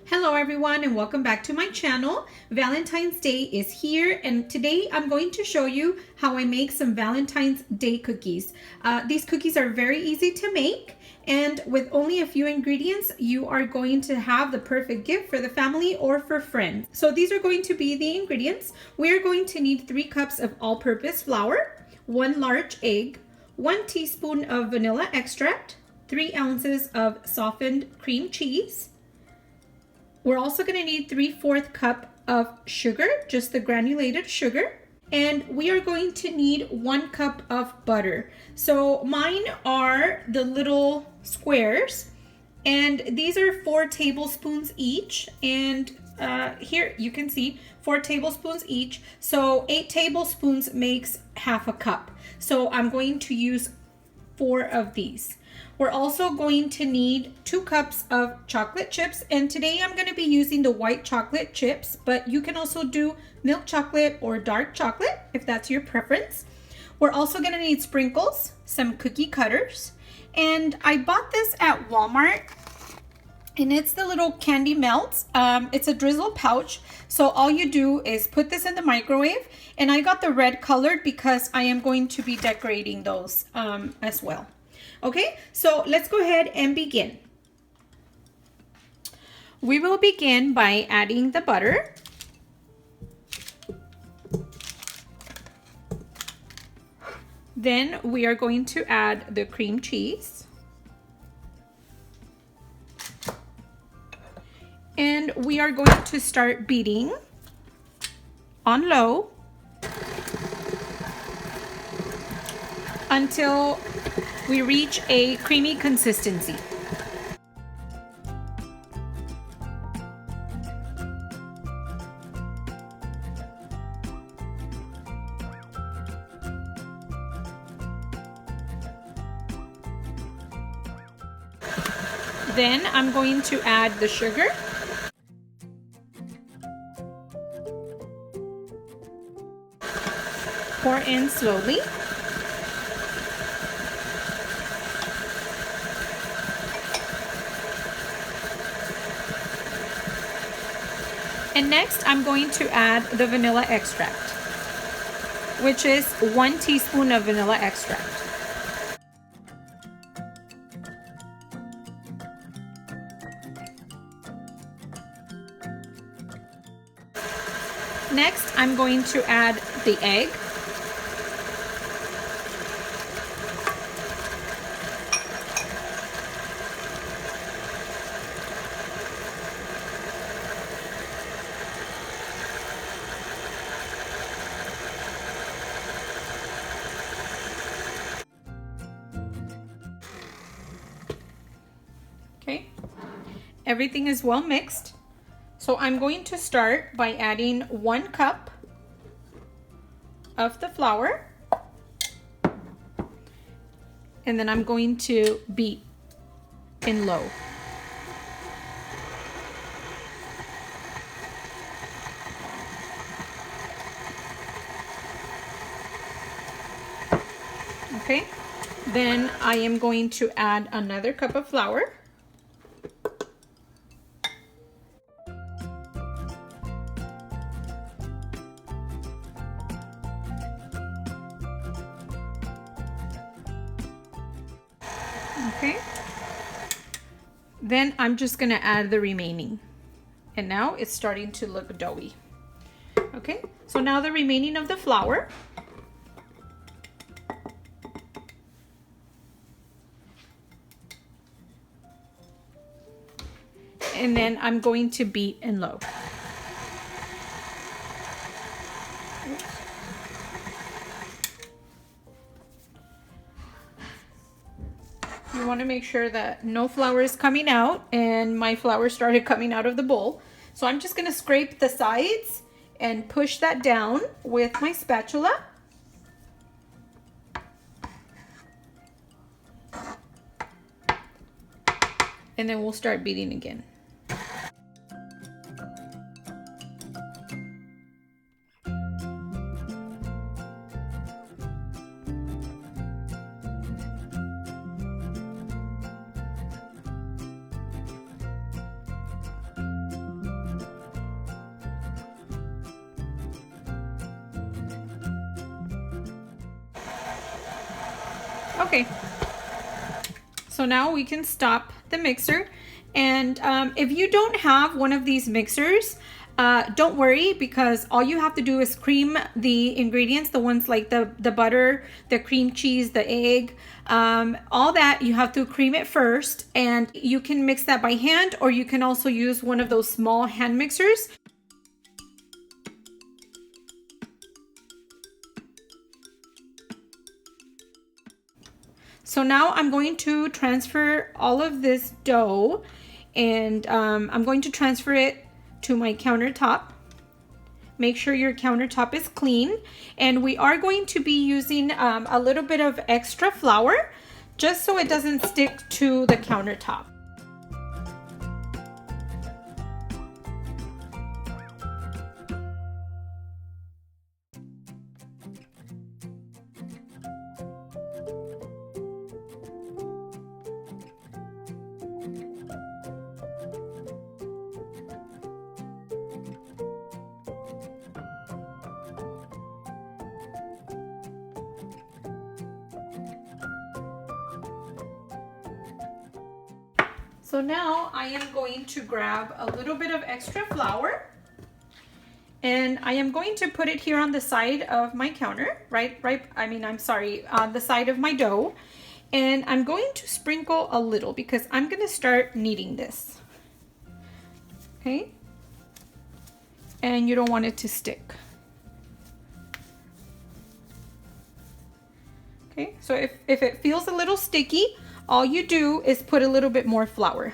Hello everyone and welcome back to my channel. Valentine's Day is here and today I'm going to show you how I make some Valentine's Day cookies. These cookies are very easy to make and with only a few ingredients you are going to have the perfect gift for the family or for friends. So these are going to be the ingredients. We are going to need 3 cups of all-purpose flour, 1 large egg, 1 teaspoon of vanilla extract, 3 ounces of softened cream cheese. We're also going to need 3/4 cup of sugar, just the granulated sugar. And we are going to need 1 cup of butter. So mine are the little squares and these are 4 tablespoons each. And here you can see 4 tablespoons each. So 8 tablespoons makes half a cup. So I'm going to use 4 of these. We're also going to need 2 cups of chocolate chips, and today I'm going to be using the white chocolate chips, but you can also do milk chocolate or dark chocolate if that's your preference. We're also going to need sprinkles, some cookie cutters, and I bought this at Walmart, and it's the little candy melts. It's a drizzle pouch, so all you do is put this in the microwave, and I got the red colored because I am going to be decorating those as well. Okay, so let's go ahead and begin. We will begin by adding the butter. Then we are going to add the cream cheese. And we are going to start beating on low until we reach a creamy consistency. Then I'm going to add the sugar. Pour in slowly. And next, I'm going to add the vanilla extract, which is 1 teaspoon of vanilla extract. Next, I'm going to add the egg. Okay, everything is well mixed. So I'm going to start by adding 1 cup of the flour. And then I'm going to beat in low. Okay, then I am going to add another cup of flour. Okay, then I'm just going to add the remaining. And now it's starting to look doughy. Okay, so now the remaining of the flour. And then I'm going to beat in low. You want to make sure that no flour is coming out, and my flour started coming out of the bowl. So I'm just going to scrape the sides and push that down with my spatula. And then we'll start beating again. Okay, so now we can stop the mixer. And if you don't have one of these mixers, don't worry, because all you have to do is cream the ingredients, the ones like the butter, the cream cheese, the egg, all that. You have to cream it first, and you can mix that by hand, or you can also use one of those small hand mixers. So now I'm going to transfer all of this dough, and I'm going to transfer it to my countertop. Make sure your countertop is clean, and we are going to be using a little bit of extra flour just so it doesn't stick to the countertop. So now I am going to grab a little bit of extra flour, and I am going to put it here on the side of my counter, on the side of my dough. And I'm going to sprinkle a little because I'm going to start kneading this. Okay? And you don't want it to stick. Okay, so if it feels a little sticky, all you do is put a little bit more flour.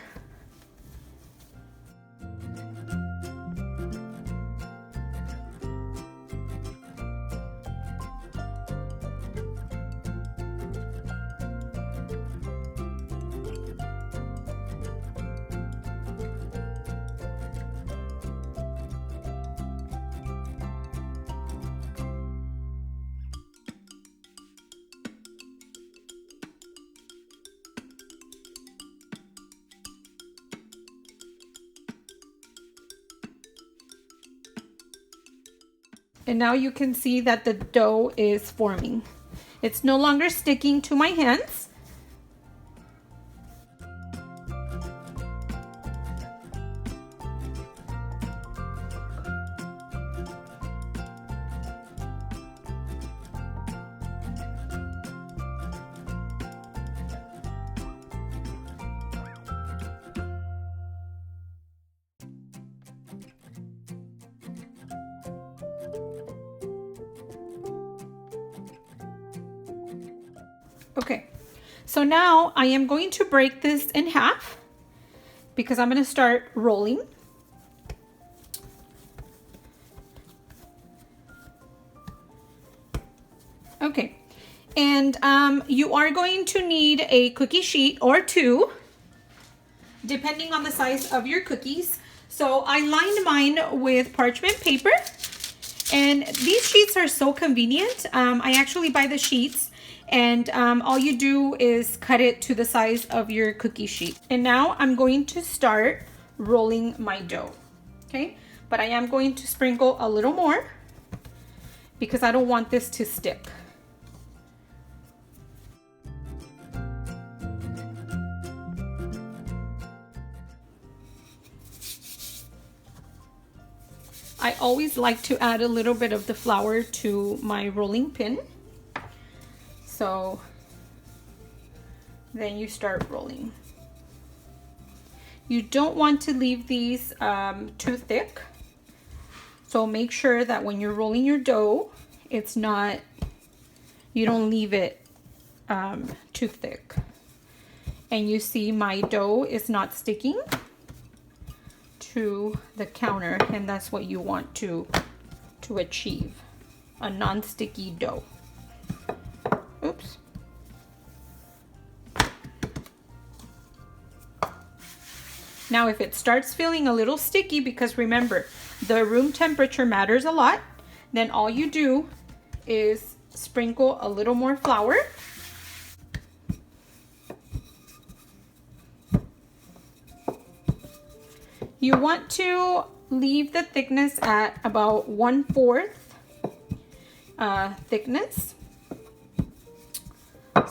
And now you can see that the dough is forming. It's no longer sticking to my hands. Okay, so now I am going to break this in half because I'm going to start rolling. Okay, and you are going to need a cookie sheet or two, depending on the size of your cookies. So I lined mine with parchment paper, and these sheets are so convenient. I actually buy the sheets, and all you do is cut it to the size of your cookie sheet. And now I'm going to start rolling my dough, okay? But I am going to sprinkle a little more because I don't want this to stick. I always like to add a little bit of the flour to my rolling pin. So then you start rolling. You don't want to leave these too thick. So make sure that when you're rolling your dough, you don't leave it too thick. And you see my dough is not sticking to the counter, and that's what you want to achieve, a non-sticky dough. Oops. Now if it starts feeling a little sticky, because remember, the room temperature matters a lot, then all you do is sprinkle a little more flour. You want to leave the thickness at about 1/4 thickness.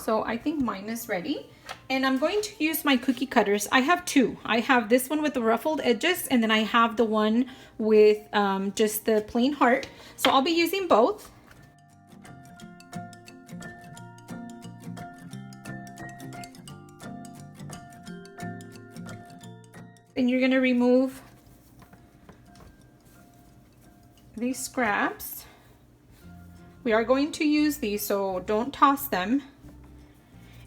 So I think mine is ready. And I'm going to use my cookie cutters. I have two. I have this one with the ruffled edges, and then I have the one with just the plain heart. So I'll be using both. Then you're gonna remove these scraps. We are going to use these, so don't toss them.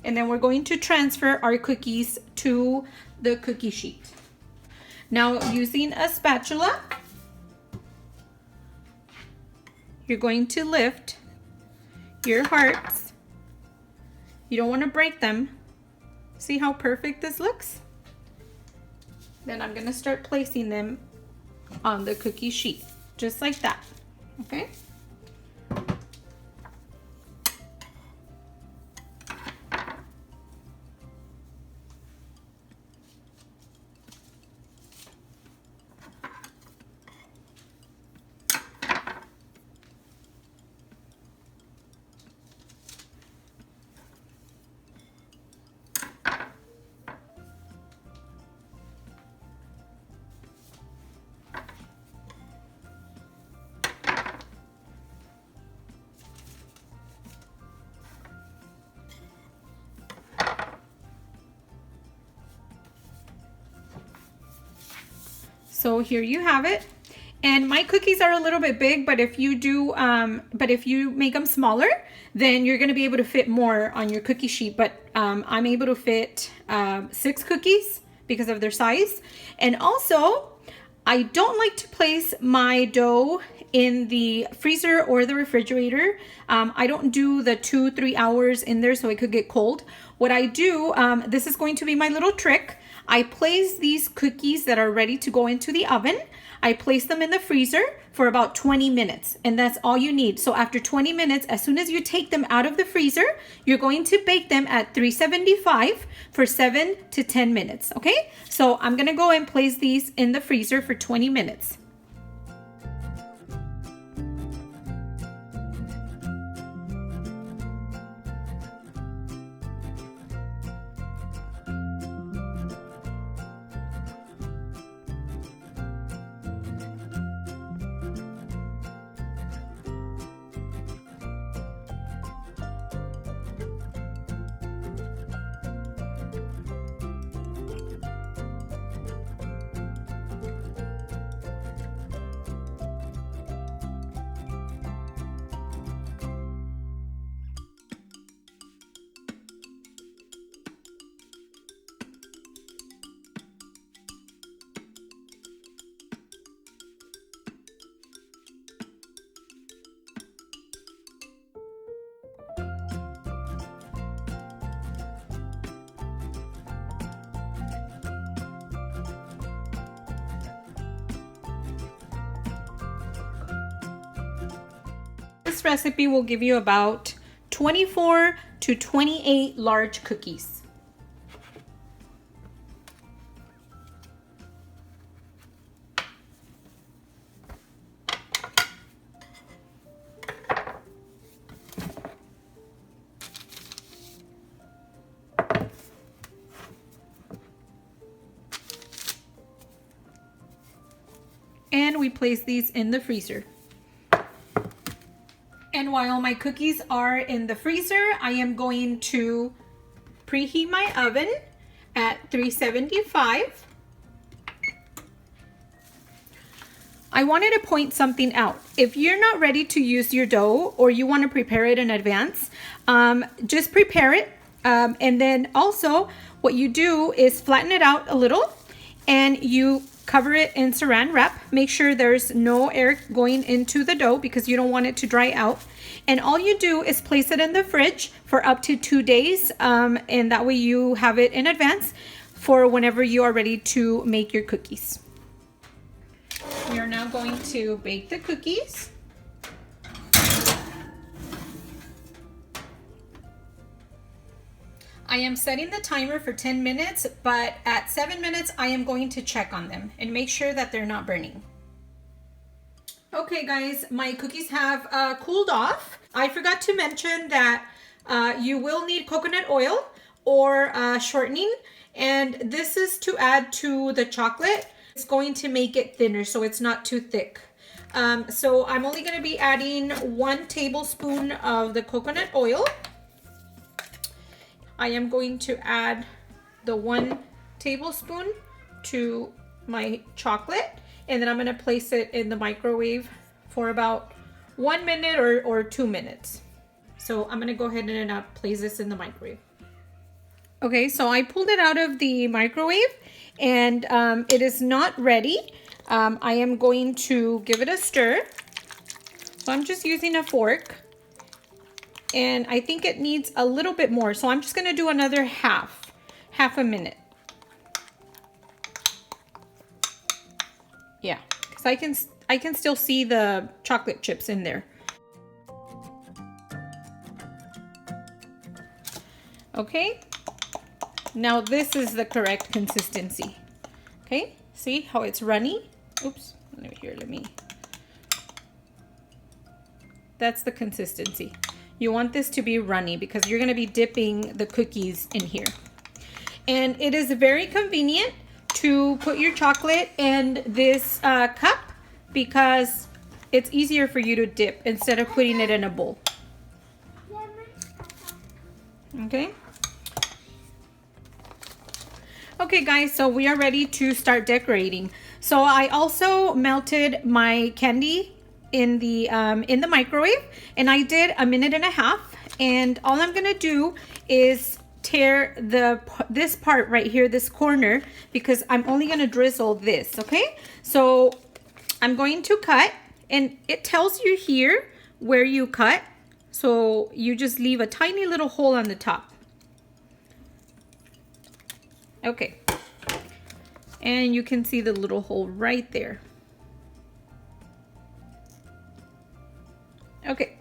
And then we're going to transfer our cookies to the cookie sheet. Now, using a spatula, you're going to lift your hearts. You don't want to break them. See how perfect this looks? Then I'm going to start placing them on the cookie sheet, just like that, okay? So here you have it. And my cookies are a little bit big, but if you do, if you make them smaller, then you're gonna be able to fit more on your cookie sheet. But I'm able to fit 6 cookies because of their size. And also, I don't like to place my dough in the freezer or the refrigerator. I don't do the 2-3 hours in there so it could get cold. What I do, this is going to be my little trick. I place these cookies that are ready to go into the oven. I place them in the freezer for about 20 minutes, and that's all you need. So after 20 minutes, as soon as you take them out of the freezer, you're going to bake them at 375 for 7 to 10 minutes, okay? So I'm gonna go and place these in the freezer for 20 minutes. This recipe will give you about 24 to 28 large cookies. And we place these in the freezer. And while my cookies are in the freezer, I am going to preheat my oven at 375. I wanted to point something out. If you're not ready to use your dough or you want to prepare it in advance, just prepare it. And then also what you do is flatten it out a little and you cover it in saran wrap. Make sure there's no air going into the dough because you don't want it to dry out. And all you do is place it in the fridge for up to 2 days. And that way you have it in advance for whenever you are ready to make your cookies. We are now going to bake the cookies. I am setting the timer for 10 minutes, but at 7 minutes, I am going to check on them and make sure that they're not burning. Okay guys, my cookies have cooled off. I forgot to mention that You will need coconut oil or shortening, and this is to add to the chocolate. It's going to make it thinner so it's not too thick. So I'm only going to be adding 1 tablespoon of the coconut oil. I am going to add the 1 tablespoon to my chocolate, and then I'm going to place it in the microwave for about 1 minute or 2 minutes. So I'm going to go ahead and place this in the microwave. Okay, so I pulled it out of the microwave, and it is not ready. I am going to give it a stir. So I'm just using a fork, and I think it needs a little bit more. So I'm just going to do another half a minute. Yeah, because I can still see the chocolate chips in there. Okay, now this is the correct consistency. Okay, see how it's runny? Oops, let me. That's the consistency. You want this to be runny because you're gonna be dipping the cookies in here. And it is very convenient to put your chocolate in this cup because it's easier for you to dip instead of putting it in a bowl. Okay. Okay guys, so we are ready to start decorating. So I also melted my candy in the microwave, and I did 1.5 minutes, and all I'm gonna do is tear this part right here, this corner, because I'm only gonna drizzle this. Okay, so I'm going to cut, and it tells you here where you cut, so you just leave a tiny little hole on the top. Okay, and you can see the little hole right there. Okay,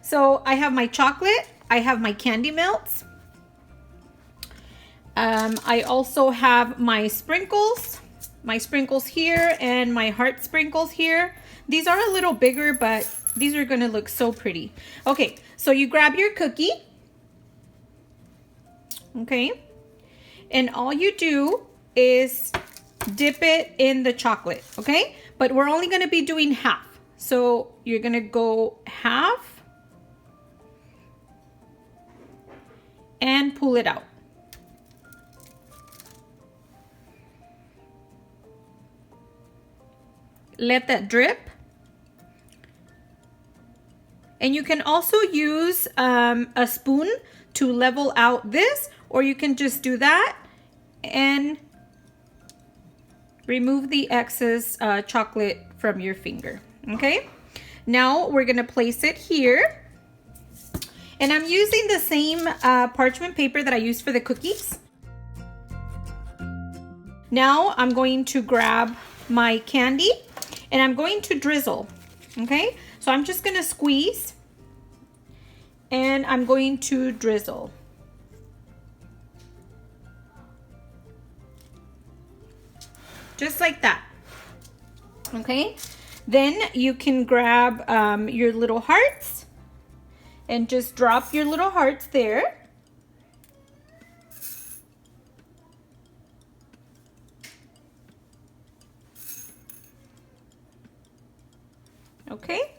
so I have my chocolate, I have my candy melts, I also have my sprinkles here and my heart sprinkles here. These are a little bigger, but these are gonna look so pretty. Okay, so you grab your cookie, okay, and all you do is dip it in the chocolate, okay? But we're only gonna be doing half. So you're gonna go half and pull it out. Let that drip. And you can also use a spoon to level out this, or you can just do that and remove the excess chocolate from your finger. Okay, now we're gonna place it here, and I'm using the same parchment paper that I used for the cookies. Now I'm going to grab my candy and I'm going to drizzle. Okay, so I'm just gonna squeeze and I'm going to drizzle. Just like that. Okay, then you can grab your little hearts and just drop your little hearts there. Okay.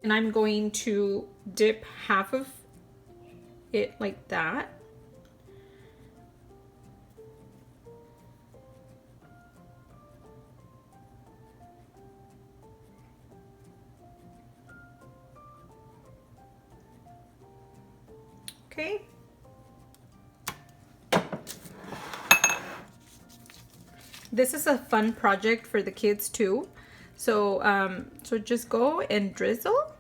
And I'm going to dip half of it like that. Okay. This is a fun project for the kids too. So, so just go and drizzle.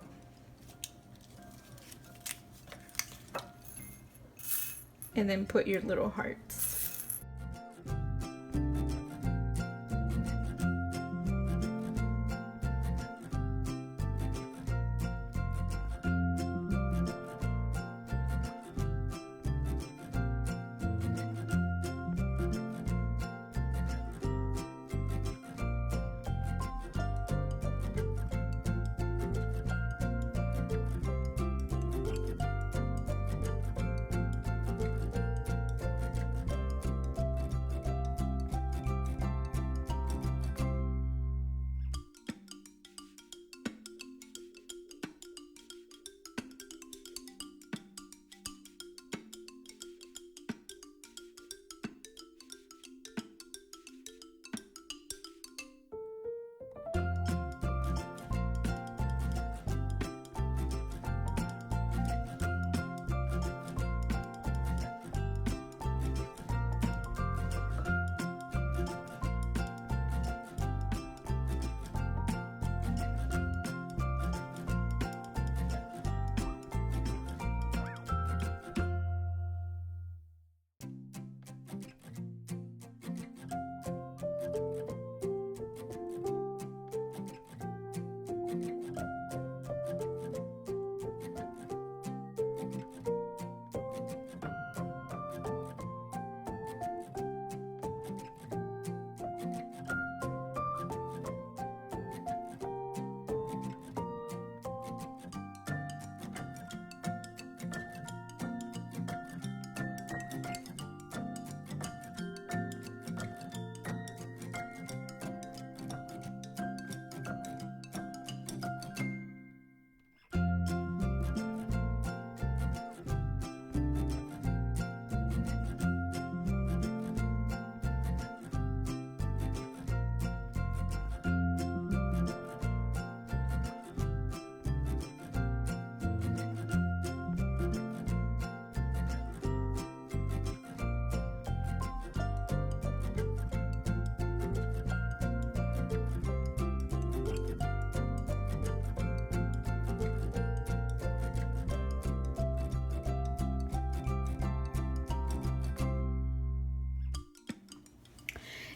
and then put your little hearts.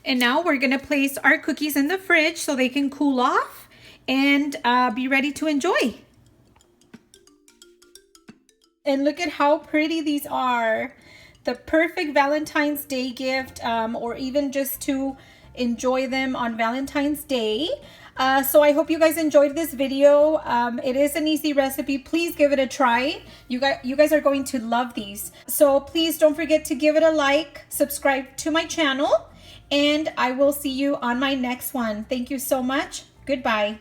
And now we're gonna place our cookies in the fridge so they can cool off and be ready to enjoy. And look at how pretty these are. The perfect Valentine's Day gift, or even just to enjoy them on Valentine's Day. So I hope you guys enjoyed this video. It is an easy recipe. Please give it a try. You guys are going to love these. So please don't forget to give it a like, subscribe to my channel, and I will see you on my next one. Thank you so much. Goodbye.